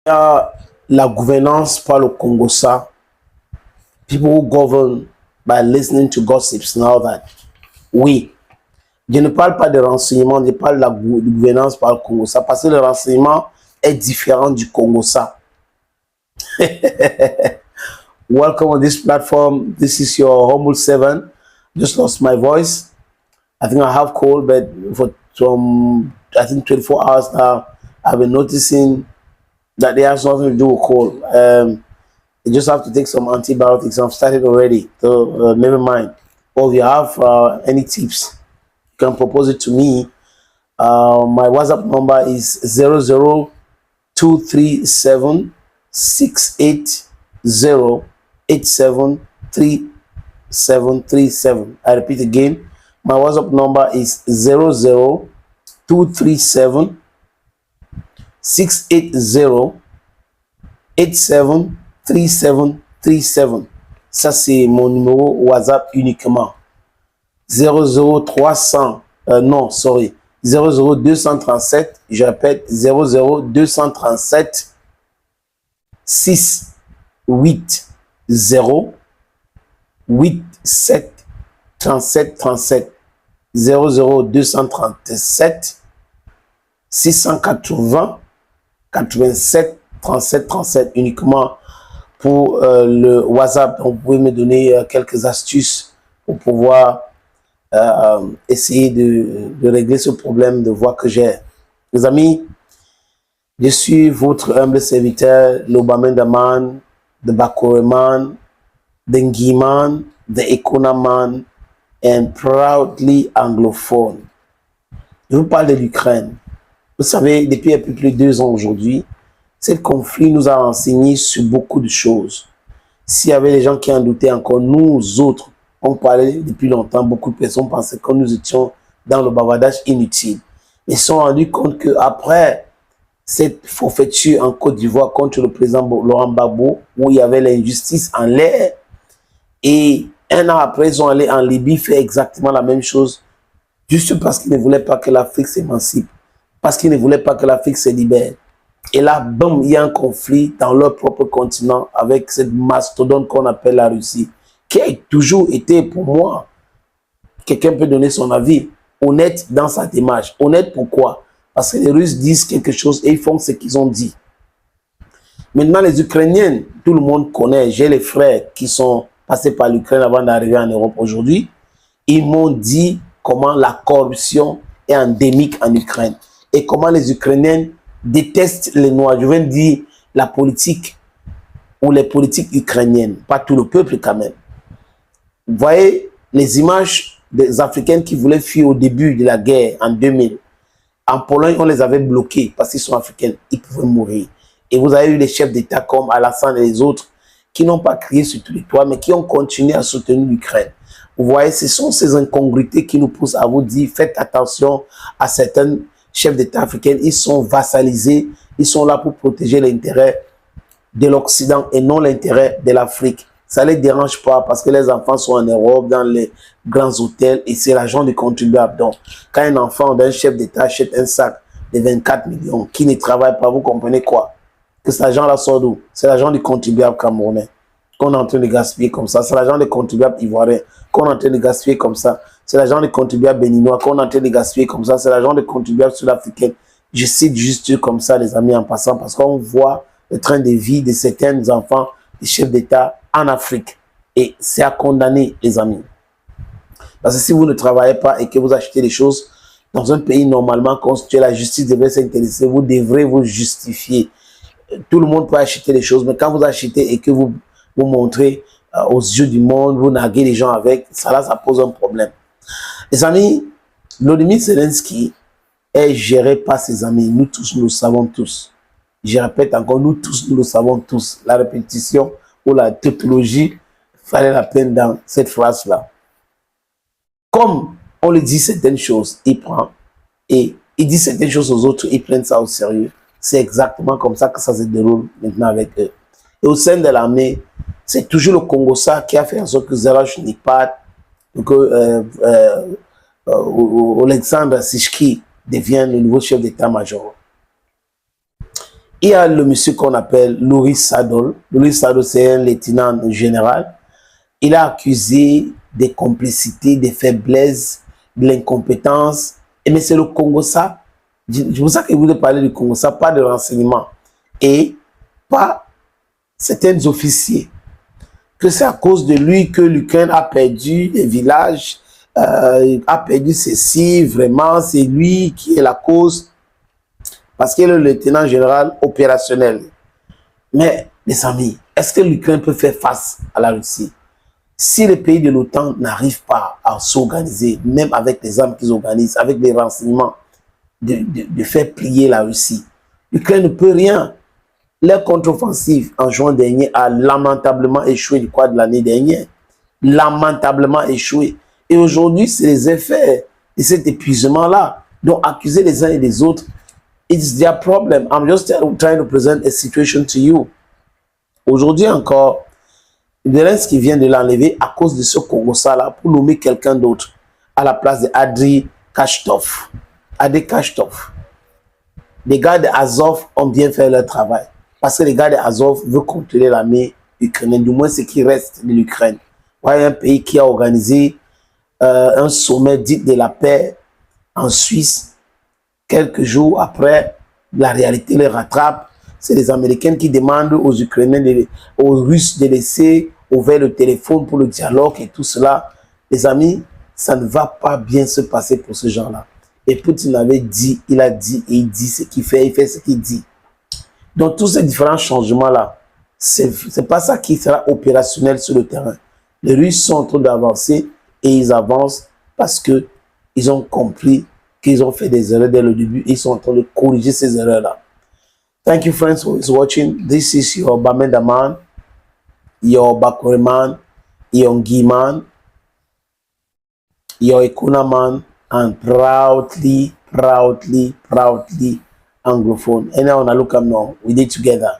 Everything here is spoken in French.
La gouvernance par le Congossa. People who govern by listening to gossips now that. Oui, je ne parle pas de renseignement, je parle de la gouvernance par le Congossa parce que le renseignement est différent du Congossa. Welcome on this platform. This is your humble servant. Just lost my voice. I think I have cold, but for some, I think 24 hours now, I've been noticing that it has nothing to do with cold. You just have to take some antibiotics. I've started already, so never mind. Or if you have any tips, you can propose it to me. My WhatsApp number is 0023768873737. I repeat again. My WhatsApp number is 0023768873737. Ça, c'est mon numéro WhatsApp uniquement. 00300, non, sorry, 00237, je répète, 00237 6 8 0 8 7 37 37 00237 680 87 37 37 uniquement pour le WhatsApp. Donc, vous pouvez me donner quelques astuces pour pouvoir essayer de régler ce problème de voix que j'ai. Les amis, je suis votre humble serviteur, l'Obamendaman, the Bakoreman, the Ngiman, the Ekonaman, and proudly anglophone. Je vous parle de l'Ukraine. Vous savez, depuis un peu plus de 2 ans aujourd'hui, ce conflit nous a enseigné sur beaucoup de choses. S'il y avait des gens qui en doutaient encore, nous autres, on parlait depuis longtemps, beaucoup de personnes pensaient que nous étions dans le bavardage inutile. Ils se sont rendus compte qu'après cette forfaiture en Côte d'Ivoire contre le président Laurent Gbagbo, où il y avait l'injustice en l'air, et un an après, ils sont allés en Libye faire exactement la même chose, juste parce qu'ils ne voulaient pas que l'Afrique s'émancipe, parce qu'ils ne voulaient pas que l'Afrique se libère. Et là, bam, il y a un conflit dans leur propre continent avec cette mastodonte qu'on appelle la Russie, qui a toujours été, pour moi, quelqu'un peut donner son avis, honnête dans sa démarche. Honnête pourquoi? Parce que les Russes disent quelque chose et ils font ce qu'ils ont dit. Maintenant, les Ukrainiens, tout le monde connaît, j'ai les frères qui sont passés par l'Ukraine avant d'arriver en Europe aujourd'hui, ils m'ont dit comment la corruption est endémique en Ukraine et comment les Ukrainiens détestent les Noirs. Je viens de dire la politique ou les politiques ukrainiennes, pas tout le peuple quand même. Vous voyez les images des Africains qui voulaient fuir au début de la guerre en 2000. En Pologne, on les avait bloqués parce qu'ils sont africains, ils pouvaient mourir. Et vous avez eu les chefs d'État comme Alassane et les autres qui n'ont pas crié sur tous les toits, mais qui ont continué à soutenir l'Ukraine. Vous voyez, ce sont ces incongruités qui nous poussent à vous dire, faites attention à certains chefs d'État africains, ils sont vassalisés, ils sont là pour protéger l'intérêt de l'Occident et non l'intérêt de l'Afrique. Ça ne les dérange pas parce que les enfants sont en Europe, dans les grands hôtels et c'est l'argent du contribuable. Donc, quand un enfant d'un chef d'État achète un sac de 24 millions qui ne travaille pas, vous comprenez quoi? Que cet argent-là sort d'où? C'est l'argent du contribuable camerounais qu'on est en train de gaspiller comme ça. C'est l'argent des contribuables ivoiriens qu'on est en train de gaspiller comme ça. C'est l'argent des contribuables béninois qu'on est en train de gaspiller comme ça. C'est l'argent des contribuables sud-africains. Je cite juste comme ça, les amis, en passant, parce qu'on voit le train de vie de certains enfants, des chefs d'État en Afrique. Et c'est à condamner, les amis. Parce que si vous ne travaillez pas et que vous achetez des choses dans un pays normalement constitué, la justice devrait s'intéresser, vous devrez vous justifier. Tout le monde peut acheter des choses, mais quand vous achetez et que vous montrez aux yeux du monde, vous narguez les gens avec, ça là, ça pose un problème. Les amis, Volodymyr Zelensky est géré par ses amis. Nous tous, nous le savons tous. Je répète encore, nous tous, nous le savons tous. La répétition ou la tautologie fallait la peine dans cette phrase-là. Comme on lui dit certaines choses, il prend et il dit certaines choses aux autres, ils prennent ça au sérieux. C'est exactement comme ça que ça se déroule maintenant avec eux. Et au sein de l'armée, c'est toujours le Congossa qui a fait en sorte que Zerash Nipat, que Alexandre Sishki devient le nouveau chef d'état-major. Il y a le monsieur qu'on appelle Louis Sadol. Louis Sadol, c'est un lieutenant général. Il a accusé des complicités, des faiblesses, de l'incompétence. Mais c'est le Congo ça. C'est pour ça que je voulais parler du Congo ça, pas de renseignements. Et pas certains officiers. Que c'est à cause de lui que l'Ukraine a perdu des villages, a perdu ceci, vraiment, c'est lui qui est la cause. Parce qu'il est le lieutenant général opérationnel. Mais, les amis, est-ce que l'Ukraine peut faire face à la Russie? Si les pays de l'OTAN n'arrivent pas à s'organiser, même avec les armes qu'ils organisent, avec les renseignements, de faire plier la Russie, l'Ukraine ne peut rien. Leur contre-offensive en juin dernier a lamentablement échoué du quoi de l'année dernière. Lamentablement échoué. Et aujourd'hui, c'est les effets de cet épuisement-là. Donc, accuser les uns et les autres, it's their problem. I'm just trying to present a situation to you. Aujourd'hui encore, Zelensky vient de l'enlever à cause de ce Congo-là pour nommer quelqu'un d'autre à la place de Adri Kashtov. Adri Kashtov. Les gars de Azov ont bien fait leur travail. Parce que les gars de Azov veulent contrôler l'armée ukrainienne, du moins ce qui reste de l'Ukraine. Voilà un pays qui a organisé un sommet dit de la paix en Suisse. Quelques jours après, la réalité les rattrape. C'est les Américains qui demandent aux Ukrainiens, aux Russes de laisser ouvert le téléphone pour le dialogue et tout cela. Les amis, ça ne va pas bien se passer pour ce genre-là. Et Poutine avait dit, il a dit et il dit ce qu'il fait, il fait ce qu'il dit. Donc tous ces différents changements-là, c'est pas ça qui sera opérationnel sur le terrain. Les Russes sont en train d'avancer et ils avancent parce que ils ont compris qu'ils ont fait des erreurs dès le début et ils sont en train de corriger ces erreurs-là. Thank you friends for watching. This is your Bamenda man, your Bakure man, your Ngi man, your Ekuna man, and proudly Anglophone. Anyone look up now, we did together.